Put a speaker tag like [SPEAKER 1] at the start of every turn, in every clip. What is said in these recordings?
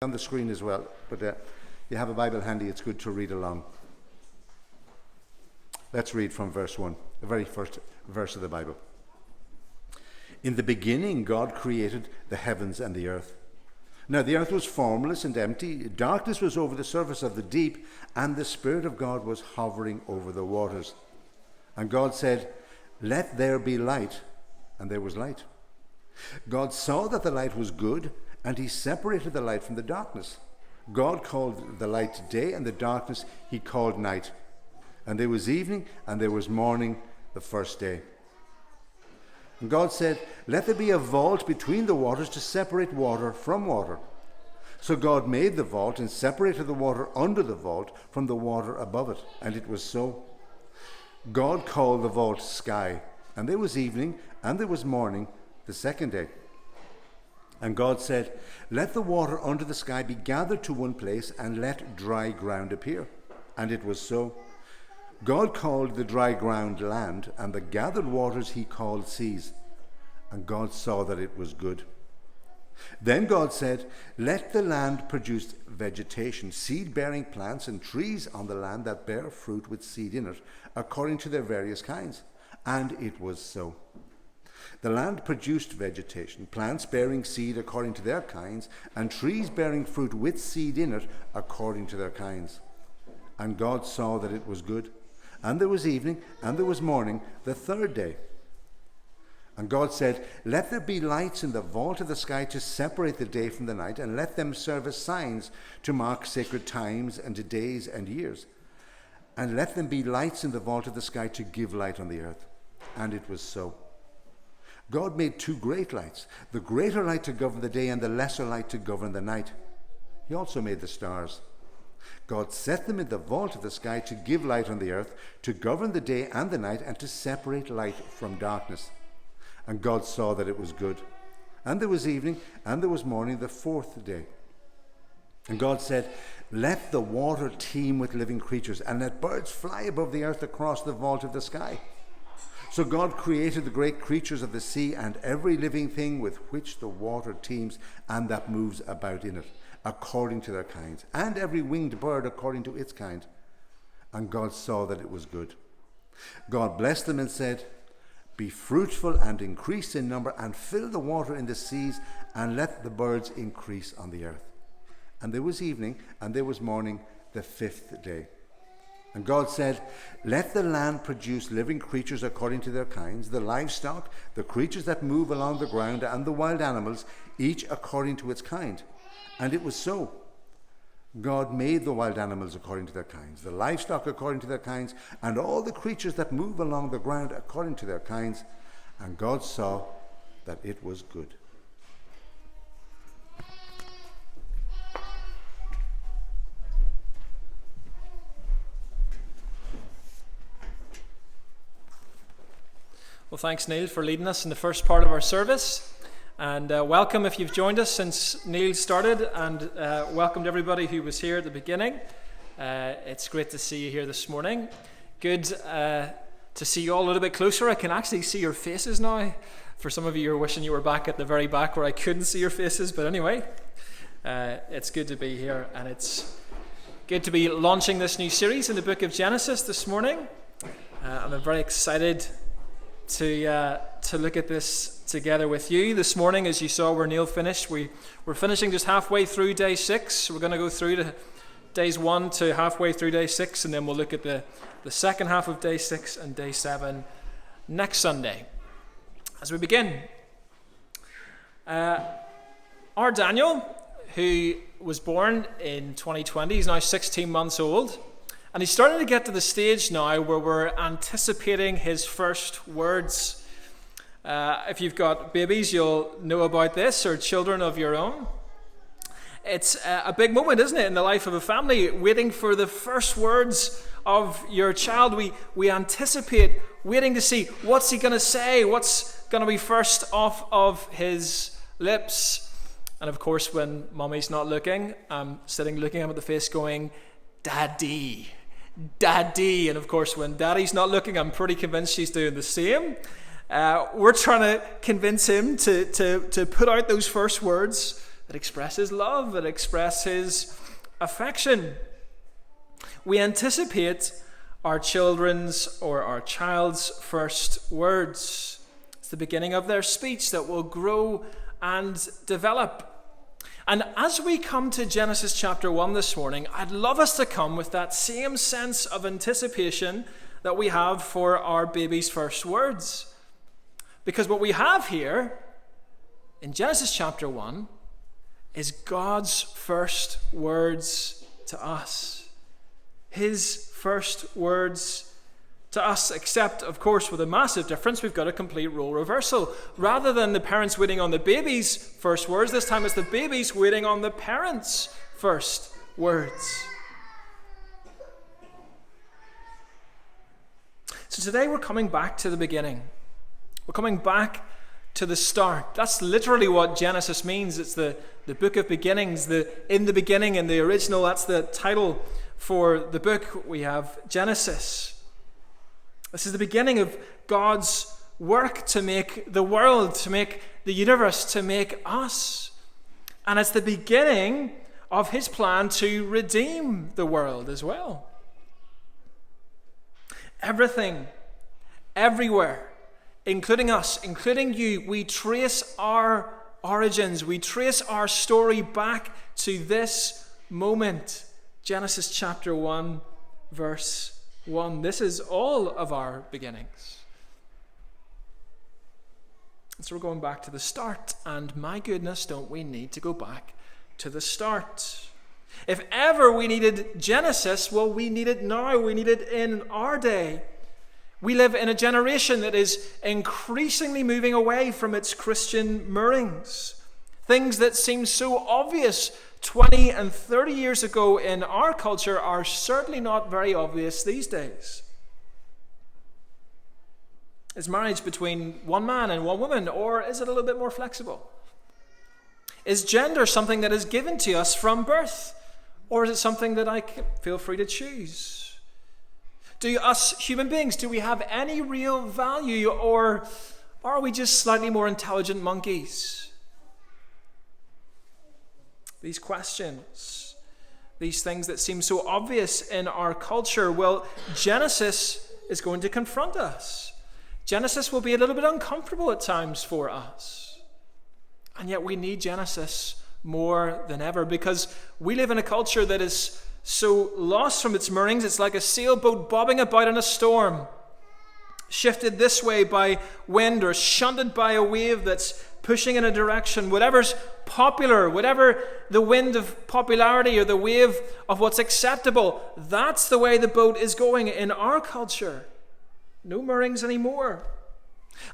[SPEAKER 1] On the screen as well, but you have a Bible handy, it's good to read along. Let's read from verse 1, the very first verse of the Bible. In the beginning, God created the heavens and the earth. Now the earth was formless and empty, darkness was over the surface of the deep, and the Spirit of God was hovering over the waters. And God said, "Let there be light," and there was light. God saw that the light was good, and he separated the light from the darkness. God called the light day, and the darkness he called night. And there was evening, and there was morning the first day. And God said, "Let there be a vault between the waters to separate water from water." So God made the vault and separated the water under the vault from the water above it, and it was so. God called the vault sky, and there was evening, and there was morning the second day. And God said, "Let the water under the sky be gathered to one place, and let dry ground appear." And it was so. God called the dry ground land, and the gathered waters he called seas. And God saw that it was good. Then God said, "Let the land produce vegetation, seed-bearing plants, and trees on the land that bear fruit with seed in it, according to their various kinds." And it was so. The land produced vegetation, plants bearing seed according to their kinds, and trees bearing fruit with seed in it according to their kinds. And God saw that it was good. And there was evening, and there was morning the third day. And God said, "Let there be lights in the vault of the sky to separate the day from the night, and let them serve as signs to mark sacred times and days and years. And let them be lights in the vault of the sky to give light on the earth." And it was so. God made two great lights, the greater light to govern the day and the lesser light to govern the night. He also made the stars. God set them in the vault of the sky to give light on the earth, to govern the day and the night, and to separate light from darkness. And God saw that it was good. And there was evening, and there was morning the fourth day. And God said, "Let the water teem with living creatures, and let birds fly above the earth across the vault of the sky." So God created the great creatures of the sea and every living thing with which the water teems and that moves about in it, according to their kinds, and every winged bird according to its kind. And God saw that it was good. God blessed them and said, "Be fruitful and increase in number, and fill the water in the seas, and let the birds increase on the earth." And there was evening, and there was morning the fifth day. And God said, "Let the land produce living creatures according to their kinds, the livestock, the creatures that move along the ground, and the wild animals, each according to its kind." And it was so. God made the wild animals according to their kinds, the livestock according to their kinds, and all the creatures that move along the ground according to their kinds. And God saw that it was good.
[SPEAKER 2] Well, thanks, Neil, for leading us in the first part of our service. And welcome if you've joined us since Neil started, and welcome to everybody who was here at the beginning. It's great to see you here this morning. Good to see you all a little bit closer. I can actually see your faces now. For some of you, you're wishing you were back at the very back where I couldn't see your faces. But anyway, it's good to be here, and it's good to be launching this new series in the book of Genesis this morning. I'm very excited to look at this together with you this morning. As you saw where Neil finished, we're finishing just halfway through day 6. We're going to go through to days 1 to halfway through day 6, and then we'll look at the second half of day 6 and day 7 next Sunday. As we begin, our Daniel, who was born in 2020, he's now 16 months old. And he's starting to get to the stage now where we're anticipating his first words. If you've got babies, you'll know about this, or children of your own. It's a big moment, isn't it, in the life of a family, waiting for the first words of your child. We anticipate waiting to see what's he going to say, what's going to be first off of his lips. And of course, when mommy's not looking, I'm sitting looking at him at the face going, "Daddy. Daddy." And of course, when Daddy's not looking, I'm pretty convinced she's doing the same. We're trying to convince him to put out those first words It expresses love. It expresses affection. We anticipate our children's or our child's first words. It's the beginning of their speech that will grow and develop. And as we come to Genesis chapter 1 this morning, I'd love us to come with that same sense of anticipation that we have for our baby's first words. Because what we have here in Genesis chapter 1 is God's first words to us. His first words to us, except, of course, with a massive difference. We've got a complete role reversal. Rather than the parents waiting on the baby's first words, this time it's the baby's waiting on the parents' first words. So today we're coming back to the beginning. We're coming back to the start. That's literally what Genesis means. It's the book of beginnings. In the beginning, in the original, that's the title for the book. We have Genesis. This is the beginning of God's work to make the world, to make the universe, to make us. And it's the beginning of his plan to redeem the world as well. Everything, everywhere, including us, including you, we trace our origins, we trace our story back to this moment. Genesis chapter 1, verse 1. This is all of our beginnings. And so we're going back to the start, and my goodness, don't we need to go back to the start? If ever we needed Genesis, well, we need it now. We need it in our day. We live in a generation that is increasingly moving away from its Christian moorings. Things that seem so obvious 20 and 30 years ago in our culture are certainly not very obvious these days. Is marriage between one man and one woman, or is it a little bit more flexible? Is gender something that is given to us from birth, or is it something that I feel free to choose? Do us human beings, do we have any real value, or are we just slightly more intelligent monkeys? These questions, these things that seem so obvious in our culture, well, Genesis is going to confront us. Genesis will be a little bit uncomfortable at times for us. And yet we need Genesis more than ever, because we live in a culture that is so lost from its moorings. It's like a sailboat bobbing about in a storm, shifted this way by wind or shunted by a wave that's pushing in a direction. Whatever's popular, whatever the wind of popularity or the wave of what's acceptable, that's the way the boat is going in our culture. No moorings anymore.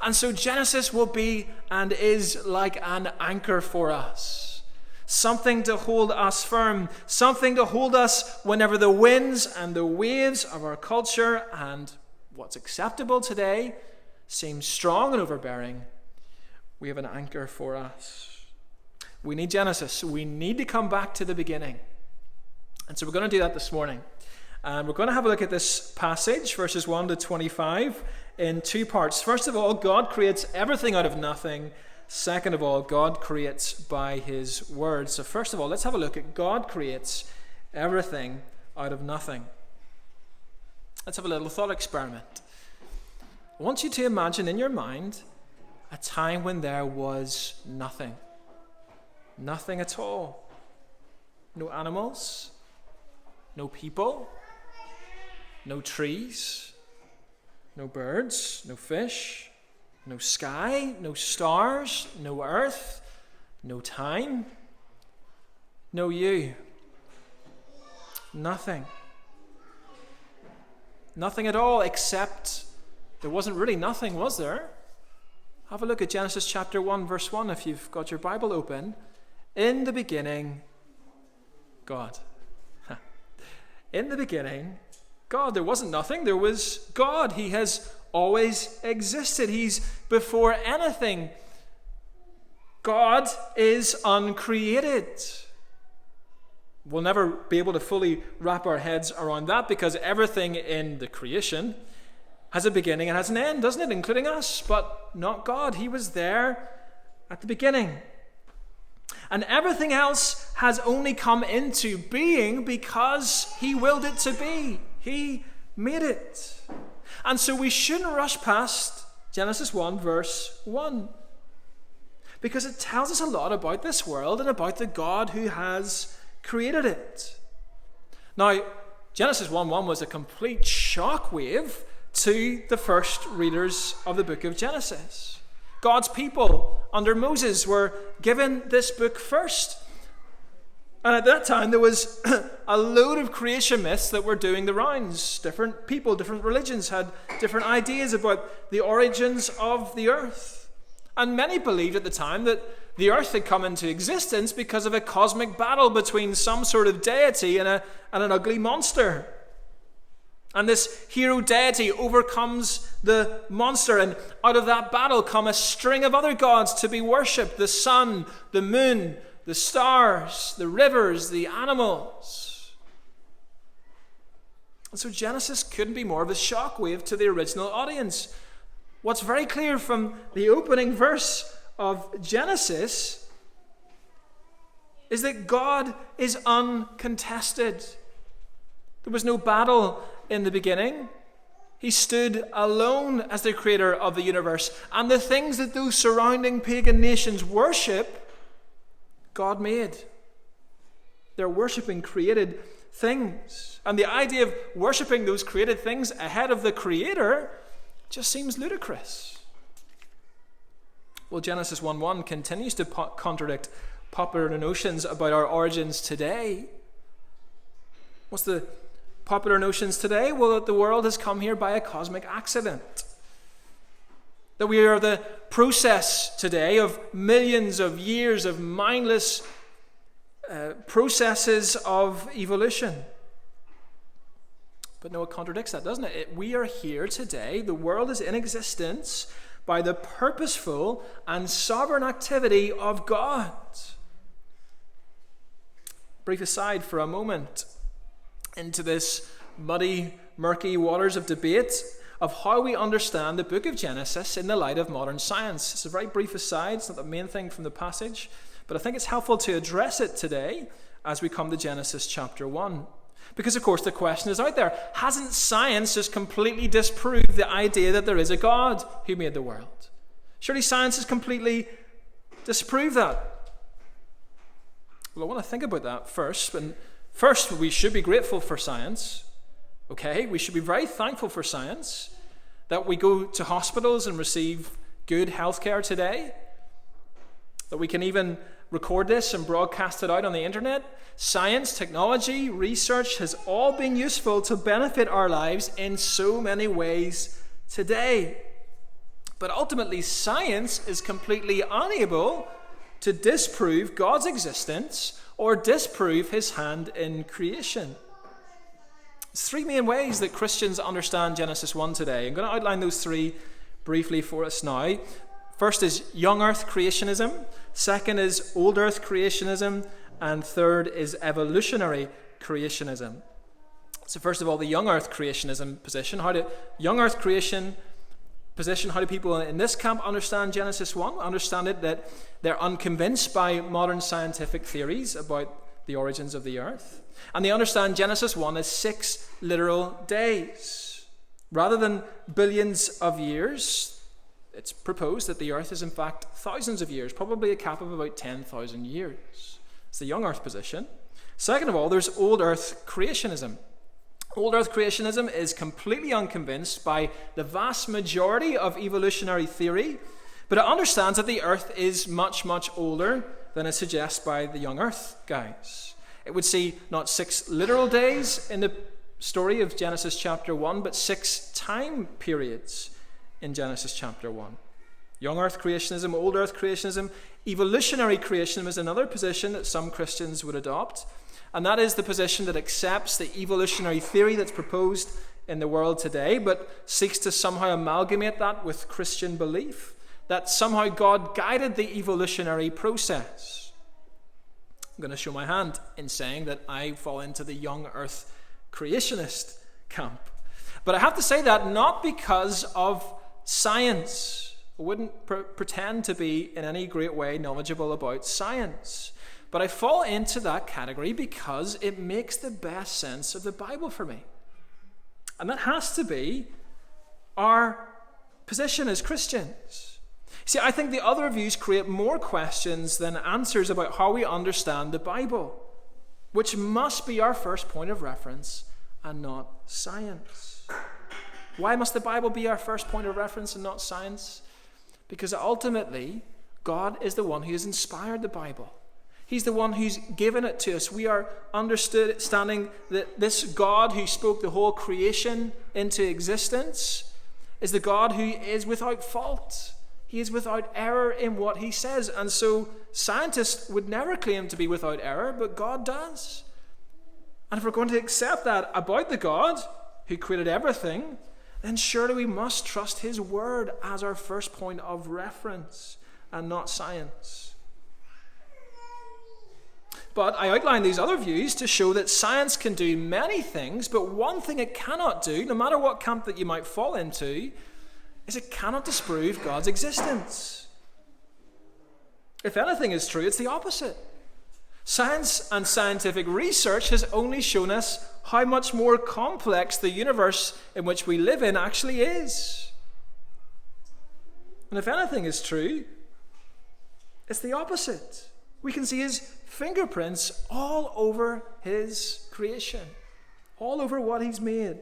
[SPEAKER 2] And so Genesis will be and is like an anchor for us. Something to hold us firm. Something to hold us whenever the winds and the waves of our culture and what's acceptable today seems strong and overbearing. We have an anchor for us. We need Genesis. We need to come back to the beginning. And so we're going to do that this morning. And we're going to have a look at this passage, verses 1 to 25, in two parts. First of all, God creates everything out of nothing. Second of all, God creates by his word. So first of all, let's have a look at God creates everything out of nothing. Let's have a little thought experiment. I want you to imagine in your mind a time when there was nothing. Nothing at all. No animals, no people, no trees, no birds, no fish, no sky, no stars, no earth, no time, no you. Nothing. Nothing at all, except there wasn't really nothing, was there? Have a look at Genesis chapter 1, verse 1, if you've got your Bible open. In the beginning, God. In the beginning, God. There wasn't nothing, there was God. He has always existed. He's before anything. God is uncreated. We'll never be able to fully wrap our heads around that, because everything in the creation has a beginning and has an end, doesn't it? Including us, but not God. He was there at the beginning. And everything else has only come into being because he willed it to be. He made it. And so we shouldn't rush past Genesis 1 verse 1. Because it tells us a lot about this world and about the God who has created it. Now, Genesis 1:1 was a complete shockwave to the first readers of the book of Genesis. God's people under Moses were given this book first. And at that time, there was a load of creation myths that were doing the rounds. Different people, different religions had different ideas about the origins of the earth. And many believed at the time that the earth had come into existence because of a cosmic battle between some sort of deity and an ugly monster. And this hero deity overcomes the monster, and out of that battle come a string of other gods to be worshipped: the sun, the moon, the stars, the rivers, the animals. And so Genesis couldn't be more of a shockwave to the original audience. What's very clear from the opening verse of Genesis is that God is uncontested. There was no battle in the beginning. He stood alone as the creator of the universe. And the things that those surrounding pagan nations worship, God made. They're worshipping created things. And the idea of worshipping those created things ahead of the creator just seems ludicrous. Well, Genesis 1:1 continues to contradict popular notions about our origins today. What's the popular notions today? Well, that the world has come here by a cosmic accident. That we are the process today of millions of years of mindless processes of evolution. But no, it contradicts that, doesn't it? We are here today. The world is in existence by the purposeful and sovereign activity of God. Brief aside for a moment into this muddy, murky waters of debate of how we understand the book of Genesis in the light of modern science. It's a very brief aside. It's not the main thing from the passage, but I think it's helpful to address it today as we come to Genesis chapter 1. Because, of course, the question is out there. Hasn't science just completely disproved the idea that there is a God who made the world? Surely science has completely disproved that. Well, I want to think about that first. And first, we should be grateful for science. Okay? We should be very thankful for science. That we go to hospitals and receive good health care today. That we can even record this and broadcast it out on the internet. Science, technology, research has all been useful to benefit our lives in so many ways today. But ultimately, science is completely unable to disprove God's existence or disprove his hand in creation. There's three main ways that Christians understand Genesis 1 today. I'm going to outline those three briefly for us now. First is young earth creationism. Second is old earth creationism. And third is evolutionary creationism. So first of all, the young earth creationism position. How do people in this camp understand Genesis 1? Understand it that they're unconvinced by modern scientific theories about the origins of the earth. And they understand Genesis 1 as 6 literal days. Rather than billions of years, it's proposed that the earth is in fact thousands of years, probably a cap of about 10,000 years. It's the young earth position. Second of all, there's old earth creationism. Old earth creationism is completely unconvinced by the vast majority of evolutionary theory, but it understands that the earth is much, much older than is suggested by the young earth guys. It would see not 6 literal days in the story of Genesis chapter 1, but 6 time periods in Genesis chapter 1. Young earth creationism, old earth creationism. Evolutionary creationism is another position that some Christians would adopt, and that is the position that accepts the evolutionary theory that's proposed in the world today, but seeks to somehow amalgamate that with Christian belief, that somehow God guided the evolutionary process. I'm going to show my hand in saying that I fall into the young earth creationist camp. But I have to say that not because of science. I wouldn't pretend to be in any great way knowledgeable about science. but I fall into that category because it makes the best sense of the Bible for me. And that has to be our position as Christians. See, I think the other views create more questions than answers about how we understand the Bible, which must be our first point of reference and not science. Why must the Bible be our first point of reference and not science? Because ultimately, God is the one who has inspired the Bible. He's the one who's given it to us. We are understanding that this God who spoke the whole creation into existence is the God who is without fault. He is without error in what he says. And so scientists would never claim to be without error, but God does. And if we're going to accept that about the God who created everything, then surely we must trust his word as our first point of reference and not science. But I outline these other views to show that science can do many things, but one thing it cannot do, no matter what camp that you might fall into, is it cannot disprove God's existence. If anything is true, it's the opposite. Science and scientific research has only shown us how much more complex the universe in which we live in actually is. And if anything is true, it's the opposite. We can see his fingerprints all over his creation, all over what he's made.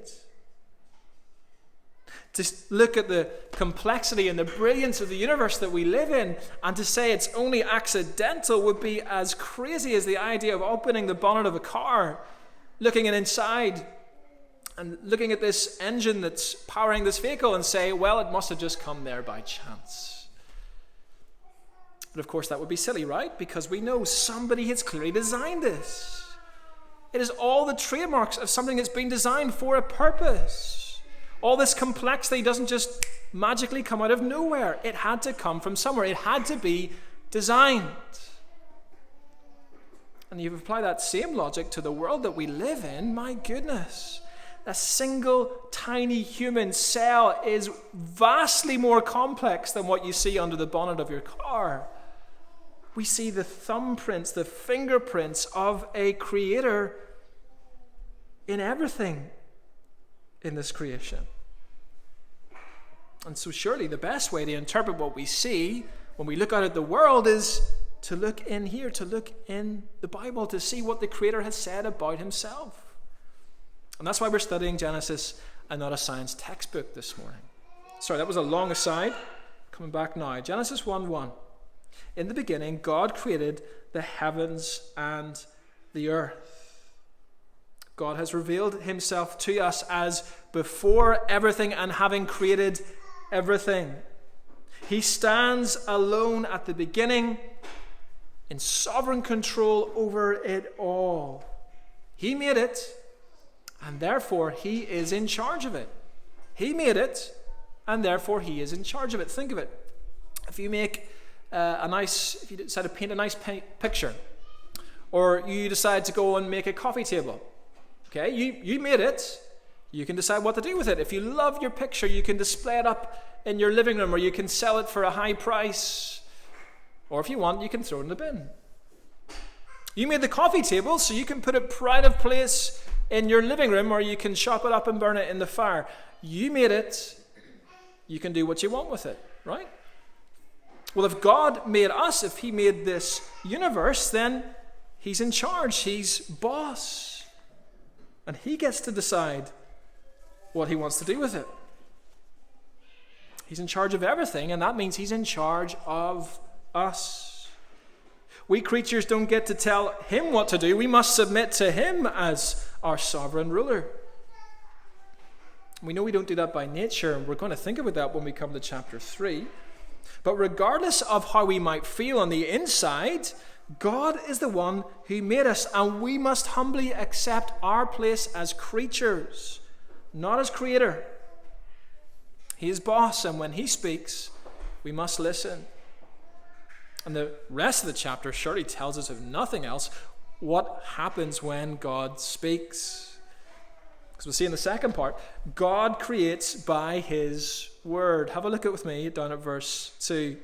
[SPEAKER 2] To look at the complexity and the brilliance of the universe that we live in and to say it's only accidental would be as crazy as the idea of opening the bonnet of a car, looking inside and looking at this engine that's powering this vehicle and say, well, it must have just come there by chance. But of course that would be silly, right? Because we know somebody has clearly designed this. It is all the trademarks of something that's been designed for a purpose. All this complexity doesn't just magically come out of nowhere. It had to come from somewhere. It had to be designed. And you apply that same logic to the world that we live in, my goodness. A single tiny human cell is vastly more complex than what you see under the bonnet of your car. We see the thumbprints, the fingerprints of a creator in everything in this creation. And so surely the best way to interpret what we see when we look out at the world is to look in here, to look in the Bible, to see what the Creator has said about himself. And that's why we're studying Genesis and not a science textbook this morning. Sorry, that was a long aside. Coming back now. Genesis 1:1. In the beginning, God created the heavens and the earth. God has revealed himself to us as before everything and having created everything. He stands alone at the beginning in sovereign control over it all. He made it, and therefore he is in charge of it. He made it, and therefore he is in charge of it. Think of it. If you make if you decide to paint a nice picture, or you decide to go and make a coffee table, okay, you made it. You can decide what to do with it. If you love your picture, you can display it up in your living room, or you can sell it for a high price. Or if you want, you can throw it in the bin. You made the coffee table, so you can put it pride of place in your living room, or you can chop it up and burn it in the fire. You made it. You can do what you want with it, right? Well, if God made us, if he made this universe, then he's in charge. He's boss. And he gets to decide what he wants to do with it. He's in charge of everything, and that means he's in charge of us. We creatures don't get to tell him what to do. We must submit to him as our sovereign ruler. We know we don't do that by nature, and we're going to think about that when we come to chapter 3. But regardless of how we might feel on the inside, God is the one who made us, and we must humbly accept our place as creatures, not as creator. He is boss, and when he speaks, we must listen. And the rest of the chapter surely tells us, if nothing else, what happens when God speaks. Because we'll see in the second part, God creates by his word. Have a look at with me down at verse 2.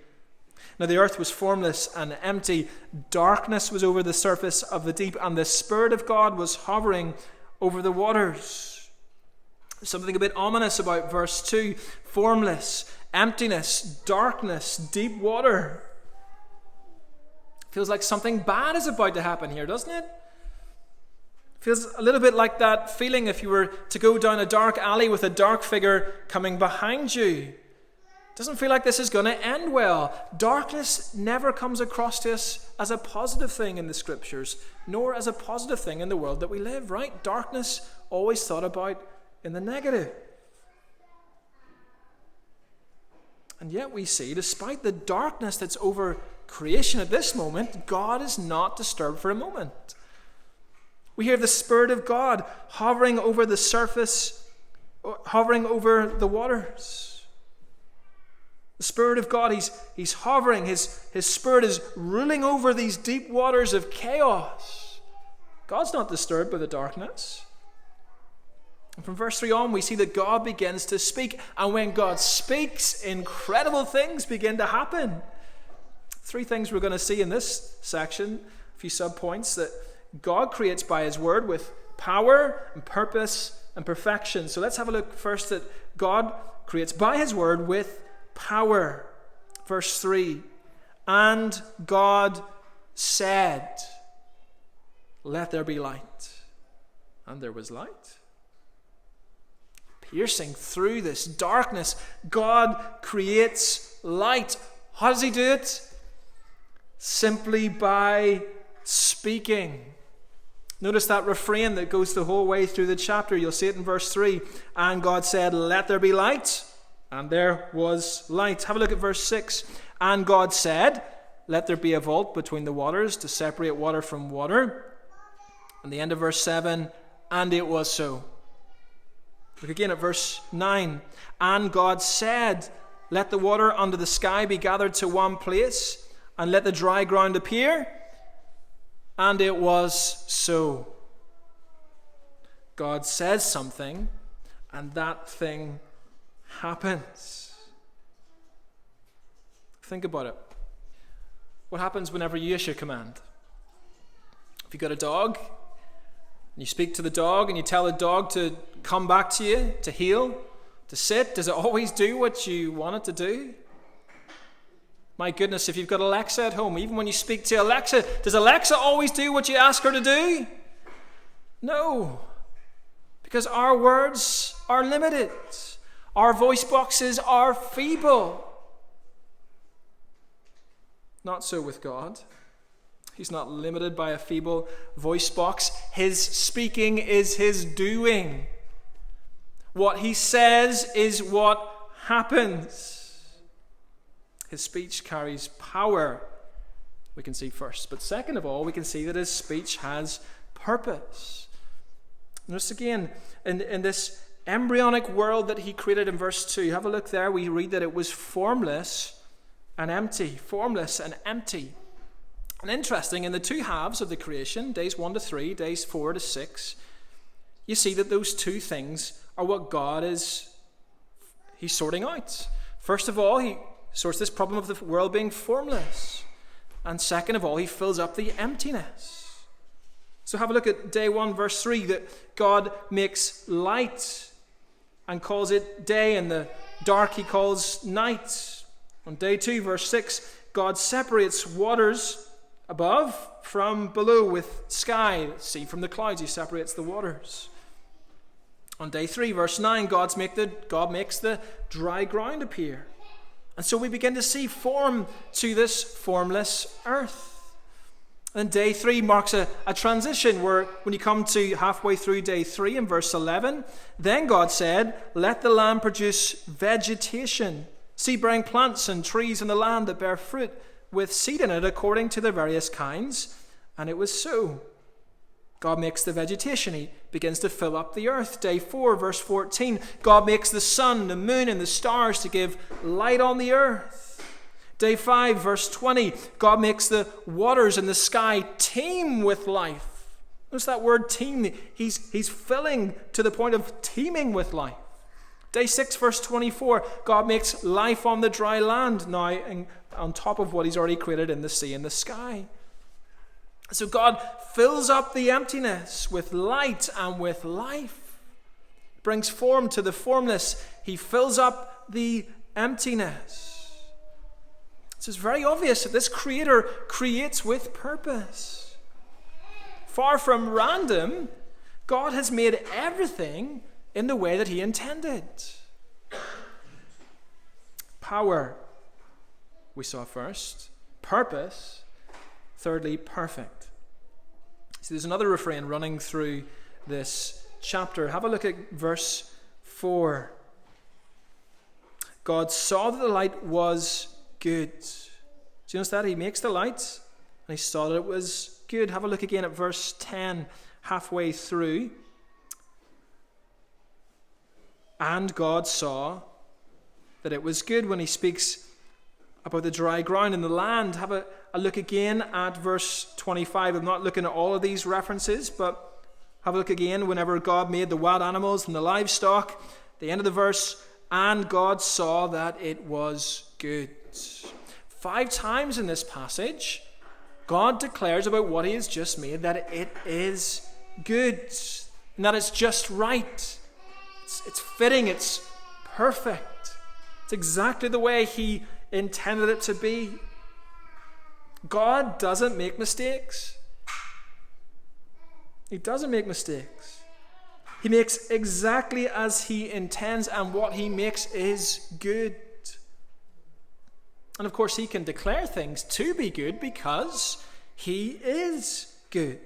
[SPEAKER 2] Now the earth was formless and empty. Darkness was over the surface of the deep, and the Spirit of God was hovering over the waters. There's something a bit ominous about verse 2. Formless, emptiness, darkness, deep water. Feels like something bad is about to happen here, doesn't it? Feels a little bit like that feeling if you were to go down a dark alley with a dark figure coming behind you. Doesn't feel like this is going to end well. Darkness never comes across to us as a positive thing in the Scriptures, nor as a positive thing in the world that we live, right? Darkness always thought about in the negative. And yet we see, despite the darkness that's over creation at this moment, God is not disturbed for a moment. We hear the Spirit of God hovering over the surface, hovering over the waters. The Spirit of God, He's hovering. His Spirit is ruling over these deep waters of chaos. God's not disturbed by the darkness. And from verse 3 on, we see that God begins to speak. And when God speaks, incredible things begin to happen. 3 things we're going to see in this section, a few subpoints, that God creates by His word with power and purpose and perfection. So let's have a look first at God creates by His word with power. Verse 3, and God said, let there be light. And there was light. Piercing through this darkness, God creates light. How does He do it? Simply by speaking. Notice that refrain that goes the whole way through the chapter. You'll see it in verse 3. And God said, let there be light. And there was light. Have a look at verse 6. And God said, let there be a vault between the waters to separate water from water. And the end of verse 7. And it was so. Look again at verse 9. And God said, let the water under the sky be gathered to one place, and let the dry ground appear. And it was so. God says something, and that thing happens. Think about it. What happens whenever you issue a command? If you've got a dog, and you speak to the dog, and you tell the dog to come back to you, to heel, to sit, does it always do what you want it to do? My goodness, if you've got Alexa at home, even when you speak to Alexa, does Alexa always do what you ask her to do? No. Because our words are limited. Our voice boxes are feeble. Not so with God. He's not limited by a feeble voice box. His speaking is His doing. What He says is what happens. His speech carries power, we can see first. But second of all, we can see that His speech has purpose. Notice again, in this embryonic world that He created in verse 2, have a look there, we read that it was formless and empty. Formless and empty. And interesting, in the 2 halves of the creation, days 1 to 3, days 4 to 6, you see that those 2 things are what God is, He's sorting out. First of all, He sorts this problem of the world being formless. And second of all, He fills up the emptiness. So have a look at day 1, verse 3, that God makes light and calls it day, and the dark He calls night. On day 2, verse 6, God separates waters above from below with sky. See from the clouds, He separates the waters. On day 3, verse 9, God makes the dry ground appear. And so we begin to see form to this formless earth. And day 3 marks a transition where when you come to halfway through day 3 in verse 11, then God said, let the land produce vegetation, seed-bearing plants and trees in the land that bear fruit with seed in it according to their various kinds. And it was so. God makes the vegetation. He begins to fill up the earth. Day 4, verse 14, God makes the sun, the moon, and the stars to give light on the earth. Day 5, verse 20, God makes the waters and the sky teem with life. Notice that word teem. He's filling to the point of teeming with life. Day 6, verse 24, God makes life on the dry land now, on top of what he's already created in the sea and the sky. So God fills up the emptiness with light and with life. Brings form to the formless. He fills up the emptiness. So it's very obvious that this Creator creates with purpose. Far from random, God has made everything in the way that he intended. Power, we saw first. Purpose, thirdly, perfect. So there's another refrain running through this chapter. Have a look at verse 4. God saw that the light was good. Do you notice that? He makes the light and he saw that it was good. Have a look again at verse 10, halfway through. And God saw that it was good, when he speaks about the dry ground and the land. Have a look again at verse 25. I'm not looking at all of these references, but have a look again whenever God made the wild animals and the livestock. The end of the verse, and God saw that it was good. 5 times in this passage, God declares about what he has just made that it is good, and that it's just right. It's fitting, it's perfect. It's exactly the way he intended it to be. God doesn't make mistakes. He doesn't make mistakes. He makes exactly as he intends, and what he makes is good. And of course, he can declare things to be good because he is good.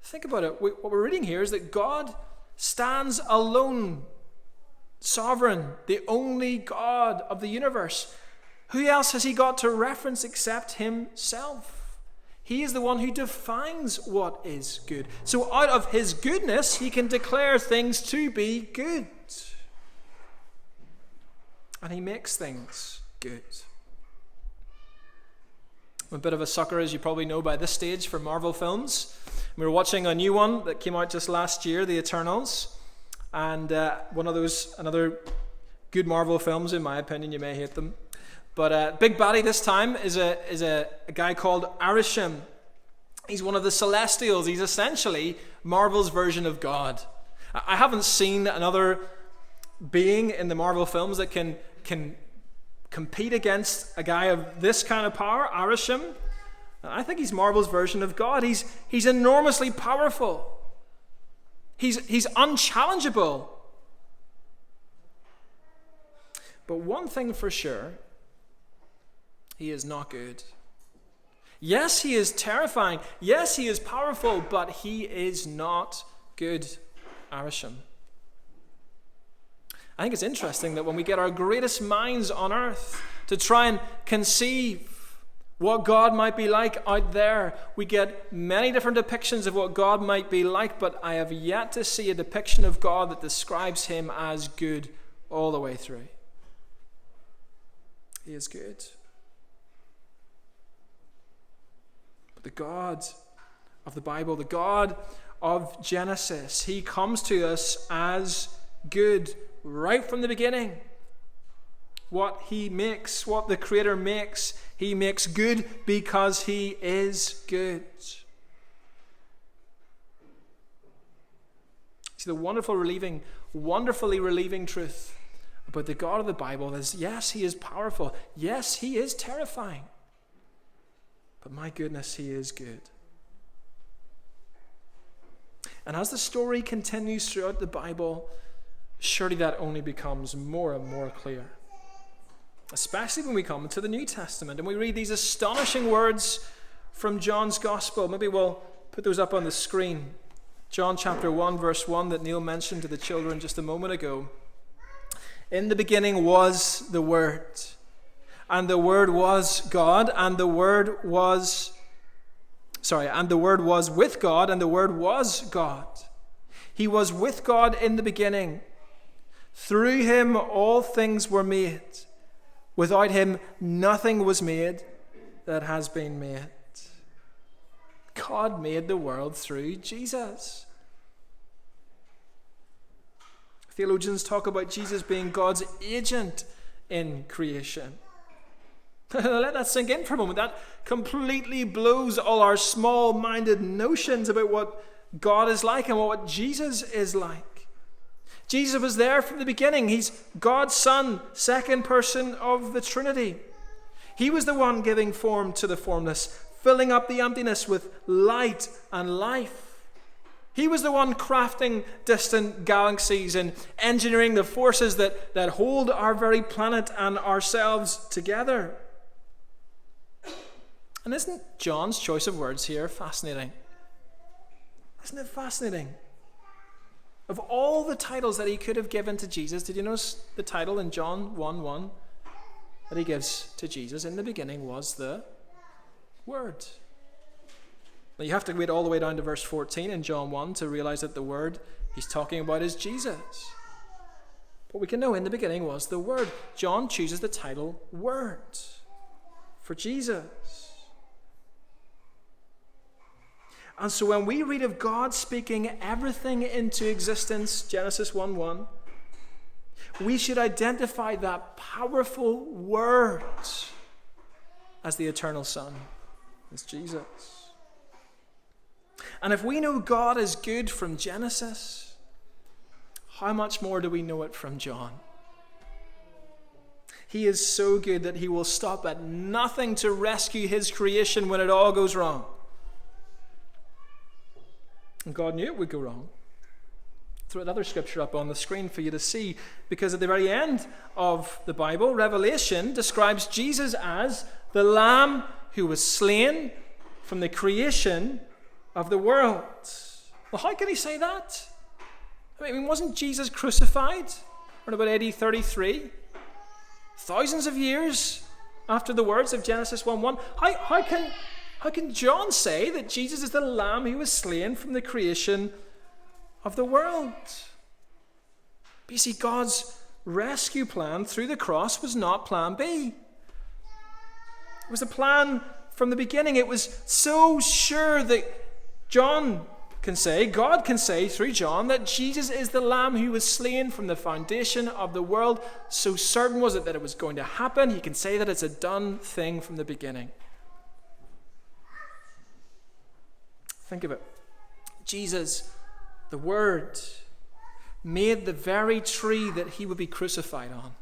[SPEAKER 2] Think about it. What we're reading here is that God stands alone, sovereign, the only God of the universe. Who else has he got to reference except himself? He is the one who defines what is good. So out of his goodness, he can declare things to be good. And he makes things good. I'm a bit of a sucker, as you probably know by this stage, for Marvel films. We were watching a new one that came out just last year, The Eternals. And another good Marvel films, in my opinion. You may hate them. But big baddie this time is a guy called Arishem. He's one of the Celestials. He's essentially Marvel's version of God. I haven't seen another being in the Marvel films that can compete against a guy of this kind of power, Arishem. I think he's Marvel's version of God. He's enormously powerful. He's unchallengeable. But one thing for sure, he is not good. Yes, he is terrifying. Yes, he is powerful, but he is not good, Arishem. I think it's interesting that when we get our greatest minds on earth to try and conceive what God might be like out there, we get many different depictions of what God might be like, but I have yet to see a depiction of God that describes him as good all the way through. He is good. But the God of the Bible, the God of Genesis, he comes to us as good right from the beginning. What he makes, what the Creator makes, he makes good because he is good. See, the wonderfully relieving truth about the God of the Bible is, yes, he is powerful. Yes, he is terrifying. But my goodness, he is good. And as the story continues throughout the Bible, surely that only becomes more and more clear. Especially when we come to the New Testament and we read these astonishing words from John's Gospel. Maybe we'll put those up on the screen. John chapter 1, verse 1 that Neil mentioned to the children just a moment ago. In the beginning was the Word, and the Word was God, and the Word was with God, and the Word was God. He was with God in the beginning. Through him all things were made. Without him nothing was made that has been made. God made the world through Jesus. Theologians talk about Jesus being God's agent in creation. Let that sink in for a moment. That completely blows all our small-minded notions about what God is like and what Jesus is like. Jesus was there from the beginning. He's God's Son, second person of the Trinity. He was the one giving form to the formless, filling up the emptiness with light and life. He was the one crafting distant galaxies and engineering the forces that hold our very planet and ourselves together. And isn't John's choice of words here fascinating? Isn't it fascinating? Of all the titles that he could have given to Jesus, did you notice the title in John 1:1 that he gives to Jesus? In the beginning was the Word. Now you have to wait all the way down to verse 14 in John 1 to realize that the Word he's talking about is Jesus. But we can know in the beginning was the Word. John chooses the title Word for Jesus. And so when we read of God speaking everything into existence, Genesis 1:1, we should identify that powerful Word as the eternal Son, as Jesus. And if we know God is good from Genesis, how much more do we know it from John? He is so good that he will stop at nothing to rescue his creation when it all goes wrong. And God knew it would go wrong. Throw another scripture up on the screen for you to see, because at the very end of the Bible, Revelation describes Jesus as the Lamb who was slain from the creation of the world. Well, how can he say that? I mean, wasn't Jesus crucified around about AD 33? Thousands of years after the words of Genesis 1:1. How can John say that Jesus is the Lamb who was slain from the creation of the world? But you see, God's rescue plan through the cross was not plan B. It was a plan from the beginning. It was so sure that God can say through John that Jesus is the Lamb who was slain from the foundation of the world. So certain was it that it was going to happen. He can say that it's a done thing from the beginning. Think of it. Jesus, the Word, made the very tree that he would be crucified on.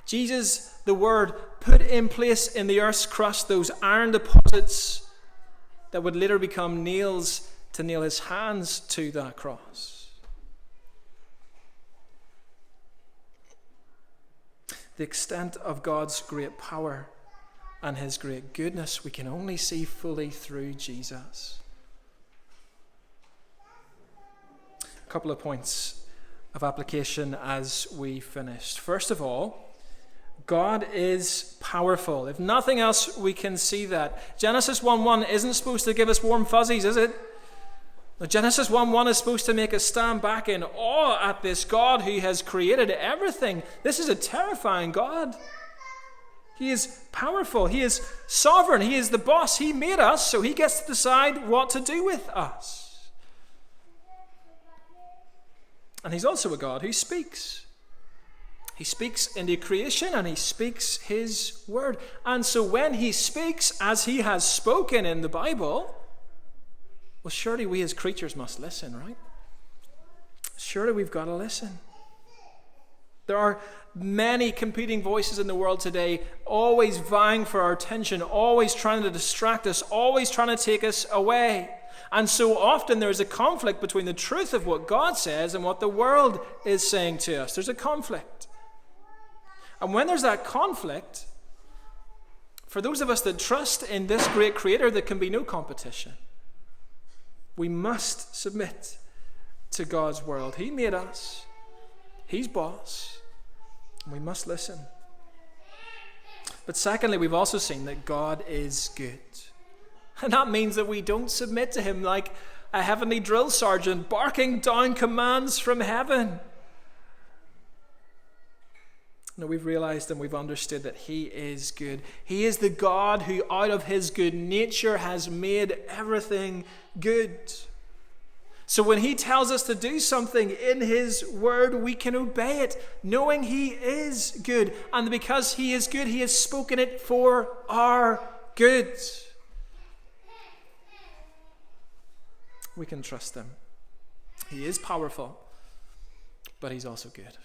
[SPEAKER 2] Jesus, the Word, put in place in the earth's crust those iron deposits that would later become nails to nail his hands to that cross. The extent of God's great power and his great goodness we can only see fully through Jesus. A couple of points of application as we finish. First of all, God is powerful. If nothing else, we can see that. Genesis 1:1 isn't supposed to give us warm fuzzies, is it? Now, Genesis 1:1 is supposed to make us stand back in awe at this God who has created everything. This is a terrifying God. He is powerful. He is sovereign. He is the boss. He made us, so he gets to decide what to do with us. And he's also a God who speaks. He speaks into creation and he speaks his word. And so when he speaks as he has spoken in the Bible, well, surely we as creatures must listen, right? Surely we've got to listen. There are many competing voices in the world today, always vying for our attention, always trying to distract us, always trying to take us away. And so often there's a conflict between the truth of what God says and what the world is saying to us. There's a conflict. And when there's that conflict, for those of us that trust in this great Creator, there can be no competition. We must submit to God's world. He made us. He's boss. And we must listen. But secondly, we've also seen that God is good. And that means that we don't submit to him like a heavenly drill sergeant barking down commands from heaven. No, we've realized and we've understood that he is good. He is the God who out of his good nature has made everything good. So when he tells us to do something in his word, we can obey it, knowing he is good. And because he is good, he has spoken it for our good. We can trust him. He is powerful, but he's also good.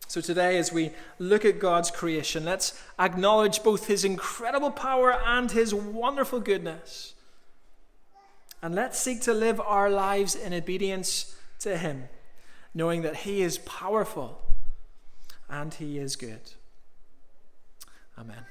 [SPEAKER 2] So today, as we look at God's creation, let's acknowledge both his incredible power and his wonderful goodness. And let's seek to live our lives in obedience to him, knowing that he is powerful and he is good. Amen.